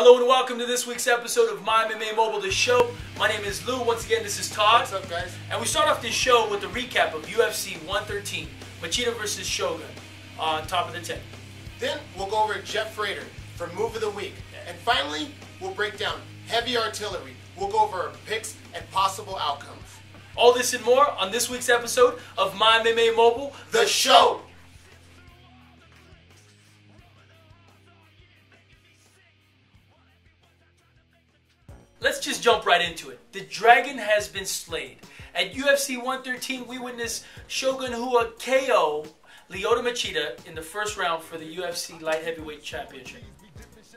Hello and welcome to this week's episode of My MMA Mobile, the show. My name is Lou. Once again, this is Todd. What's up, guys? And we start off this show with a recap of UFC 113, Machida versus Shogun, on top of the 10. Then we'll go over Jeff Frater for Move of the Week. And finally, we'll break down Heavy Artillery. We'll go over our picks and possible outcomes. All this and more on this week's episode of My MMA Mobile, The show! Let's just jump right into it. The dragon has been slayed. At UFC 113, we witnessed Shogun KO Lyoto Machida in the first round for the UFC Light Heavyweight Championship.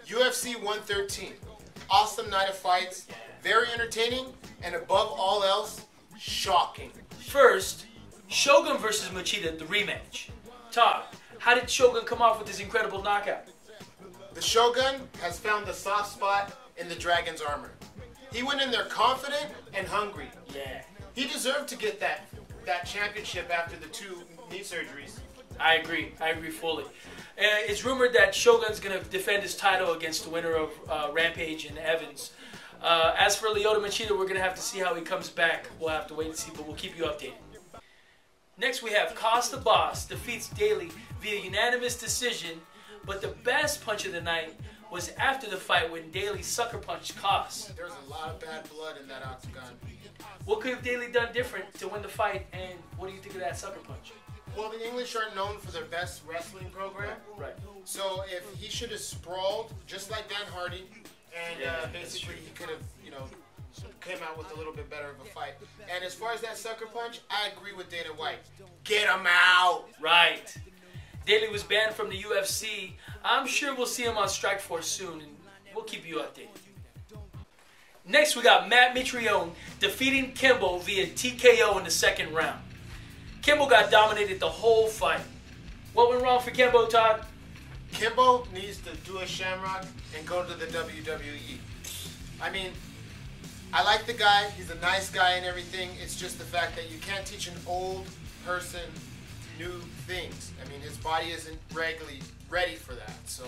UFC 113. Awesome night of fights. Very entertaining. And above all else, shocking. First, Shogun versus Machida, the rematch. Todd, how did Shogun come off with this incredible knockout? The Shogun has found the soft spot in the Dragon's armor. He went in there confident and hungry. Yeah. He deserved to get that championship after the 2 knee surgeries. I agree fully. It's rumored that Shogun's going to defend his title against the winner of Rampage and Evans. As for Lyoto Machida, we're going to have to see how he comes back. We'll have to wait and see, but we'll keep you updated. Next, we have Costa Boss defeats Daly via unanimous decision, but the best punch of the night was after the fight when Daly sucker punched Cost. There was a lot of bad blood in that octagon. What could have Daly done different to win the fight, and what do you think of that sucker punch? Well, the English aren't known for their best wrestling program. Right. So if he should have sprawled, just like Dan Hardy, and basically he could have, came out with a little bit better of a fight. And as far as that sucker punch, I agree with Dana White. Get him out! Right. Daly was banned from the UFC. I'm sure we'll see him on Strikeforce soon, and we'll keep you updated. Next, we got Matt Mitrione defeating Kimbo via TKO in the second round. Kimbo got dominated the whole fight. What went wrong for Kimbo, Todd? Kimbo needs to do a shamrock and go to the WWE. I mean, I like the guy. He's a nice guy and everything. It's just the fact that you can't teach an old person new things. I mean, his body isn't ready for that. So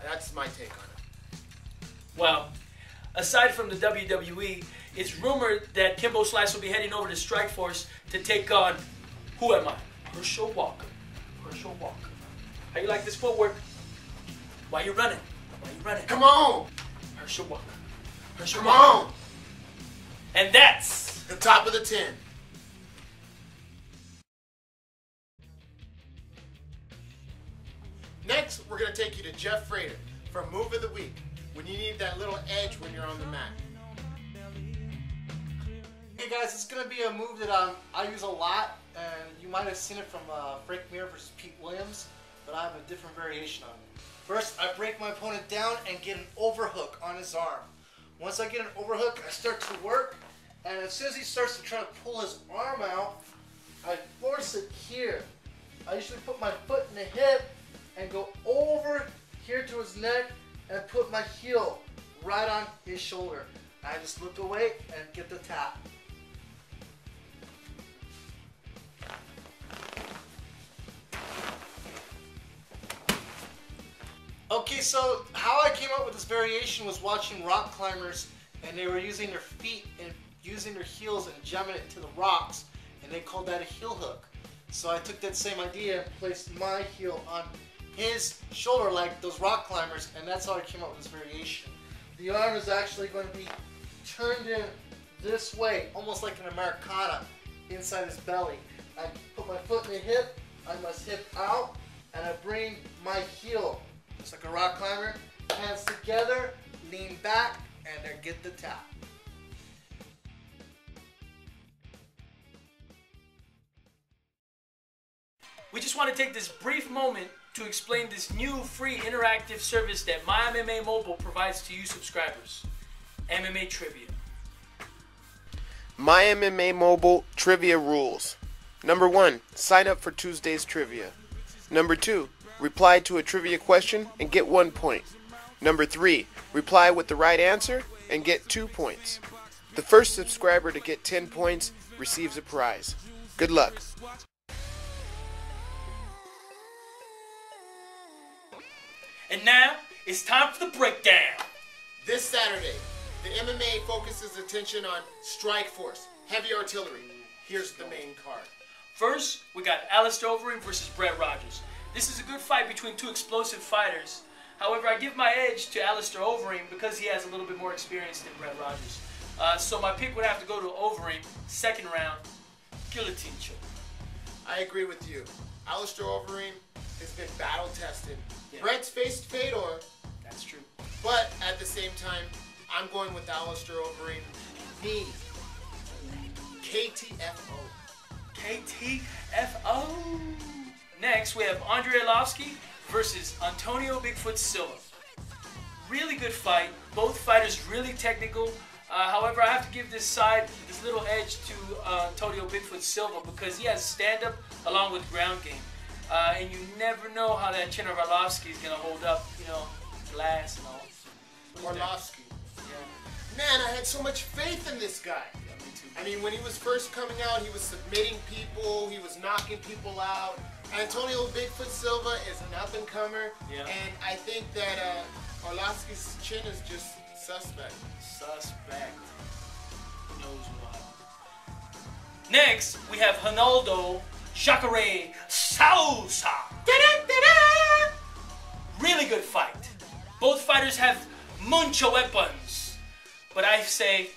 that's my take on it. Well, aside from the WWE, it's rumored that Kimbo Slice will be heading over to Strikeforce to take on, who am I? Herschel Walker. Herschel Walker. How you like this footwork? Why you running? Why you running? Come on! Herschel Walker. Herschel Come Walker. on! And that's the top of the 10. Next, we're going to take you to Jeff Frater for Move of the Week, when you need that little edge when you're on the mat. Hey guys, it's going to be a move that I use a lot, and you might have seen it from Frank Mir versus Pete Williams, but I have a different variation on it. First, I break my opponent down and get an overhook on his arm. Once I get an overhook, I start to work, and as soon as he starts to try to pull his arm out, I force it here. I usually put my foot in the hip and go over here to his neck and put my heel right on his shoulder. I just look away and get the tap. Okay, so how I came up with this variation was watching rock climbers, and they were using their feet and using their heels and jamming it into the rocks, and they called that a heel hook. So I took that same idea and placed my heel on his shoulder like those rock climbers, and that's how I came up with this variation. The arm is actually going to be turned in this way, almost like an Americana, inside his belly. I put my foot in the hip, I must hip out, and I bring my heel, just like a rock climber, hands together, lean back, and I get the tap. We just want to take this brief moment to explain this new free interactive service that My MMA Mobile provides to you subscribers. MMA Trivia. My MMA Mobile Trivia Rules. Number 1, sign up for Tuesday's Trivia. Number 2, reply to a trivia question and get 1 point. Number 3, reply with the right answer and get 2 points. The first subscriber to get 10 points receives a prize. Good luck. And now, it's time for the breakdown. This Saturday, the MMA focuses attention on Strikeforce, heavy artillery. Here's the main card. First, we got Alistair Overeem versus Brett Rogers. This is a good fight between two explosive fighters. However, I give my edge to Alistair Overeem because he has a little bit more experience than Brett Rogers. So my pick would have to go to Overeem, second round, guillotine choke. I agree with you. Alistair Overeem has been battle tested. Yeah. Brett's faced Fedor, That's true. but at the same time, I'm going with Alistair Overeem. Knee. KTFO. KTFO. Next, we have Andrei Arlovski versus Antonio Bigfoot Silva. Really good fight. Both fighters really technical. However, I have to give this little edge to Antonio Bigfoot Silva because he has stand-up along with ground game. And you never know how that chin of Arlovski is going to hold up, glass and all. Arlovski. Yeah. Man, I had so much faith in this guy. Yeah, me too. I mean, when he was first coming out, he was submitting people, he was knocking people out. Antonio Bigfoot Silva is an up-and-comer, Yeah. and I think that Arlovski's chin is just suspect. Suspect. Who knows why? Next, we have Ronaldo Jacare Sousa. Da-da-da-da! Really good fight. Both fighters have mucho weapons. But I say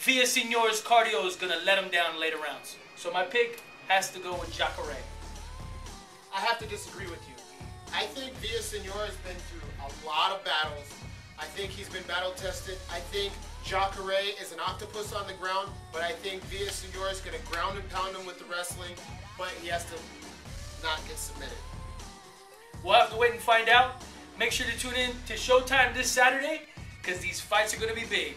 Villaseñor's cardio is going to let him down later rounds. So my pick has to go with Jacare. I have to disagree with you. I think Villaseñor has been through a lot of battles. I think he's been battle tested. I think Jacare is an octopus on the ground, but I think Villaseñor is going to ground and pound him with the wrestling, but he has to not get submitted. We'll have to wait and find out. Make sure to tune in to Showtime this Saturday because these fights are going to be big.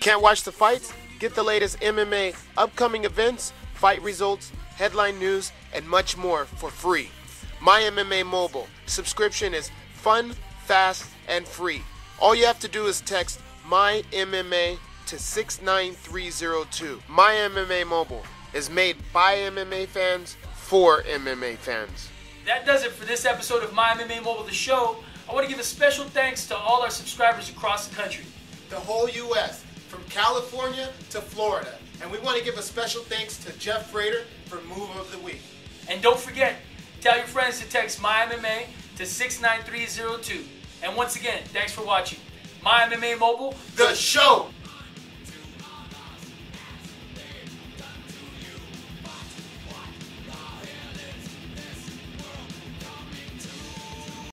Can't watch the fights? Get the latest MMA upcoming events, fight results, headline news, and much more for free. My MMA Mobile subscription is fun, fast, and free. All you have to do is text My MMA to 69302. My MMA Mobile is made by MMA fans for MMA fans. That does it for this episode of My MMA Mobile, the show. I want to give a special thanks to all our subscribers across the country. The whole U.S., from California to Florida. And we want to give a special thanks to Jeff Frater for Move of the Week. And don't forget, tell your friends to text My MMA to 69302. And once again, thanks for watching. My MMA Mobile, The show!